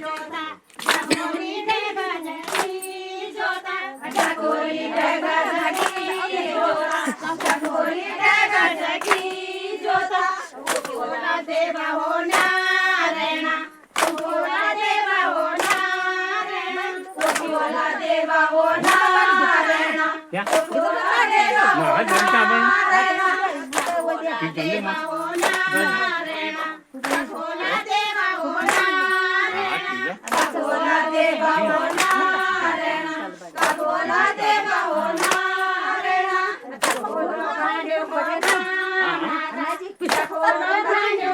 जोता ढकोली ढग जगी जोता ढकोली ढग जगी जोता ढकोली ढग जगी जोता उठोला देवा हो नारायणा उठोला देवा हो नारायणा उठोला देवा हो नारायणा उठोला देवा हो नारायणा देवा हो नारायणा उठोला देवा हो नारायणा उठोला देवा हो नारायणा उठोला देवा हो नारायणा उठोला भांड्यो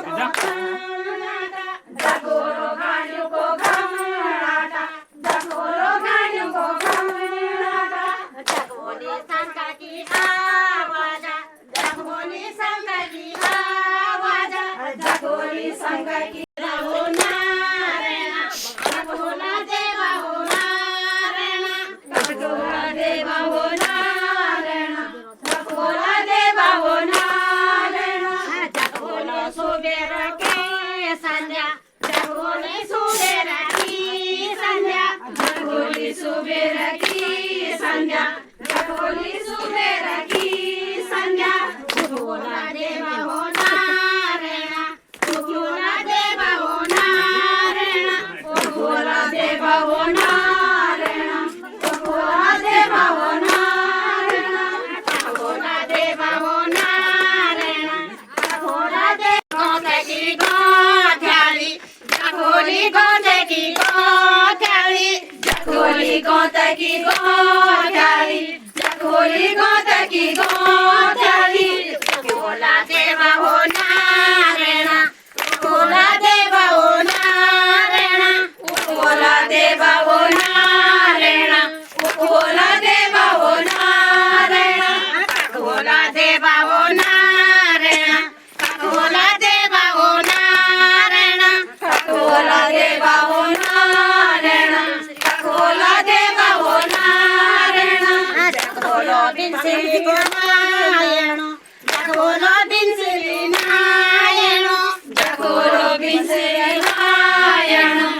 ढकोलो भांड्यो को घमराटा ढकोलो भांड्यो को घमराटा ढकोली शंका की आवाजा ढकोली शंका की आवाजा ढकोली शंका की हो नारायणा ढकोला देवा हो नारायणा ढकोला देवा हो नारायणा ढकोला देवा हो नारायणा ढकोलो सुबेर के संध्या ढकोली सुबेर की संध्या ढकोली सुबेर की संध्या ढकोली सुबेर की संध्या ढकोला देवा हो नारायणा ढकोला देवा हो नारायणा ढकोला देवा हो नारायणा ढकोला देवा हो नारायणा ढकोला देवा हो नारायणा ढकोला देवा की गोथाळी ढकोली गोथकी गोथाळी ढकोली गोथकी गोथाळी ढकोली गोथकी गोथाळी ढकोला देवा हो नारायणा ढकोला देवा हो नारायणा ढकोला देवा हो नारायणा ढकोला देवा हो नारायणा ढकोला देवा हो नारायणा ढकोला देवा हो नारायणा ढकोला देवा हो नारायणा ढकोला देवा हो नारायणा ढकोलो बिनसिली नारायणो ढकोलो बिनसिली नारायणो ढकोलो बिनसिली नारायणो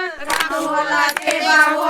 ढकोला देवा हो